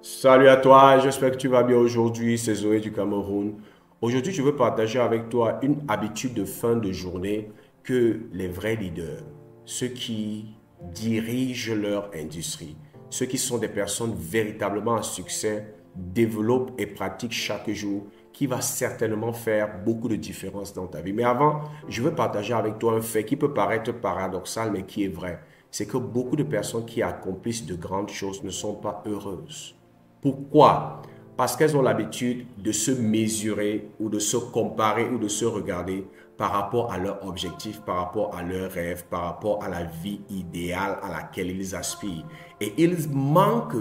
Salut à toi, j'espère que tu vas bien aujourd'hui, c'est Zoé du Cameroun. Aujourd'hui, je veux partager avec toi une habitude de fin de journée que les vrais leaders, ceux qui dirigent leur industrie, ceux qui sont des personnes véritablement à succès, développent et pratiquent chaque jour, qui va certainement faire beaucoup de différence dans ta vie. Mais avant, je veux partager avec toi un fait qui peut paraître paradoxal, mais qui est vrai. C'est que beaucoup de personnes qui accomplissent de grandes choses ne sont pas heureuses. Pourquoi? Parce qu'elles ont l'habitude de se mesurer ou de se comparer ou de se regarder par rapport à leur objectif, par rapport à leurs rêves, par rapport à la vie idéale à laquelle ils aspirent. Et ils manquent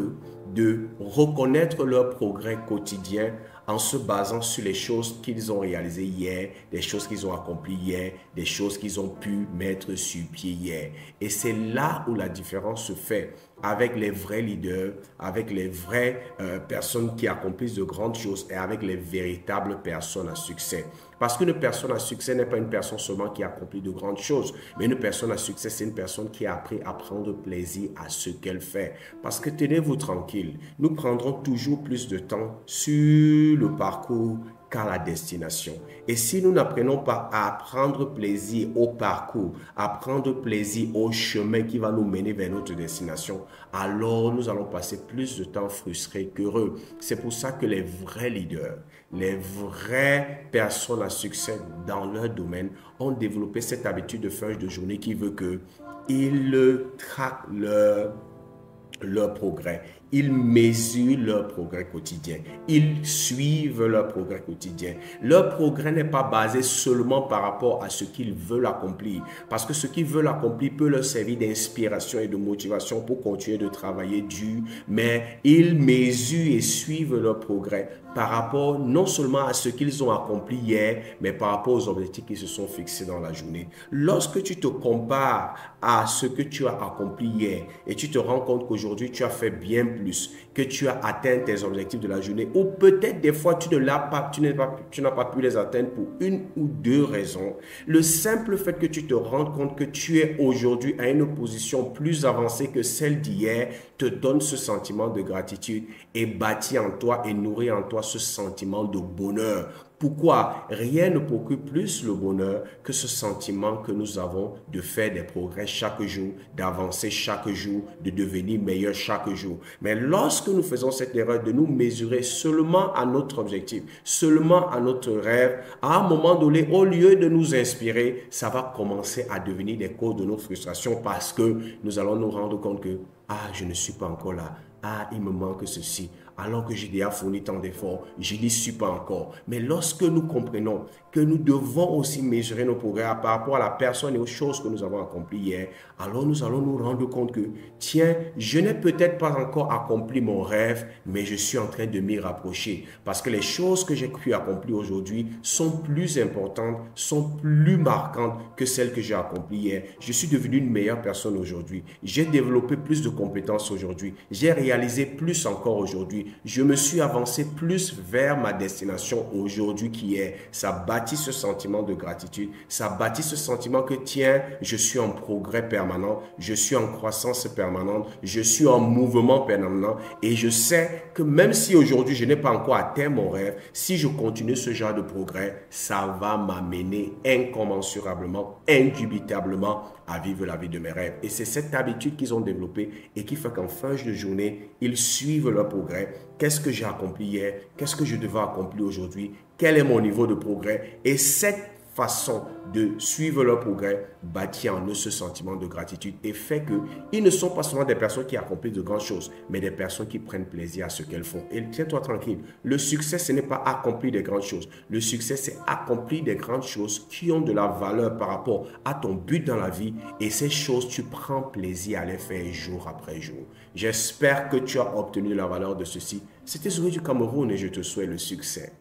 de reconnaître leur progrès quotidien en se basant sur les choses qu'ils ont réalisées hier, des choses qu'ils ont accomplies hier, des choses qu'ils ont pu mettre sur pied hier. Et c'est là où la différence se fait avec les vrais leaders, avec les vraies personnes qui accomplissent de grandes choses et avec les véritables personnes à succès. Parce qu'une personne à succès n'est pas une personne seulement qui accomplit de grandes choses, mais une personne à succès, c'est une personne qui a appris à prendre plaisir à ce qu'elle fait. Parce que tenez-vous tranquille, nous prendrons toujours plus de temps sur le parcours qu'à la destination. Et si nous n'apprenons pas à prendre plaisir au parcours, à prendre plaisir au chemin qui va nous mener vers notre destination, alors nous allons passer plus de temps frustrés qu'heureux. C'est pour ça que les vrais leaders, les vraies personnes à succès dans leur domaine ont développé cette habitude de fin de journée qui veut qu'ils traquent leur progrès. Ils mesurent leur progrès quotidien. Ils suivent leur progrès quotidien. Leur progrès n'est pas basé seulement par rapport à ce qu'ils veulent accomplir. Parce que ce qu'ils veulent accomplir peut leur servir d'inspiration et de motivation pour continuer de travailler dur. Mais ils mesurent et suivent leur progrès par rapport non seulement à ce qu'ils ont accompli hier, mais par rapport aux objectifs qui se sont fixés dans la journée. Lorsque tu te compares à ce que tu as accompli hier et tu te rends compte qu'aujourd'hui tu as fait bien plus, que tu as atteint tes objectifs de la journée, ou peut-être des fois tu n'as pas pu les atteindre pour une ou deux raisons. Le simple fait que tu te rendes compte que tu es aujourd'hui à une position plus avancée que celle d'hier te donne ce sentiment de gratitude et bâtit en toi et nourrit en toi ce sentiment de bonheur. Pourquoi? Rien ne procure plus le bonheur que ce sentiment que nous avons de faire des progrès chaque jour, d'avancer chaque jour, de devenir meilleur chaque jour. Mais lorsque nous faisons cette erreur de nous mesurer seulement à notre objectif, seulement à notre rêve, à un moment donné, au lieu de nous inspirer, ça va commencer à devenir des causes de nos frustrations parce que nous allons nous rendre compte que, ah, je ne suis pas encore là. Ah, il me manque ceci. Alors que j'ai déjà fourni tant d'efforts, je n'y suis pas encore. Mais lorsque nous comprenons que nous devons aussi mesurer nos progrès par rapport à la personne et aux choses que nous avons accomplies hier, alors nous allons nous rendre compte que, tiens, je n'ai peut-être pas encore accompli mon rêve, mais je suis en train de m'y rapprocher. Parce que les choses que j'ai pu accomplir aujourd'hui sont plus importantes, sont plus marquantes que celles que j'ai accomplies hier. Je suis devenu une meilleure personne aujourd'hui. J'ai développé plus de compétences aujourd'hui. J'ai réalisé plus encore aujourd'hui. Je me suis avancé plus vers ma destination aujourd'hui qu'hier. Ça bâtit ce sentiment de gratitude. Ça bâtit ce sentiment que, tiens, je suis en progrès permanent. Je suis en croissance permanente. Je suis en mouvement permanent. Et je sais que même si aujourd'hui je n'ai pas encore atteint mon rêve, si je continue ce genre de progrès, ça va m'amener incommensurablement, indubitablement à vivre la vie de mes rêves. Et c'est cette habitude qu'ils ont développée et qui fait qu'en fin de journée, ils suivent leur progrès. Qu'est-ce que j'ai accompli hier? Qu'est-ce que je devais accomplir aujourd'hui? Quel est mon niveau de progrès? Et cette façon de suivre leur progrès bâtit en eux ce sentiment de gratitude et fait qu'ils ne sont pas seulement des personnes qui accomplissent de grandes choses, mais des personnes qui prennent plaisir à ce qu'elles font. Et tiens-toi tranquille, le succès, ce n'est pas accomplir des grandes choses. Le succès, c'est accomplir des grandes choses qui ont de la valeur par rapport à ton but dans la vie. Et ces choses, tu prends plaisir à les faire jour après jour. J'espère que tu as obtenu la valeur de ceci. C'était Zoé du Cameroun et je te souhaite le succès.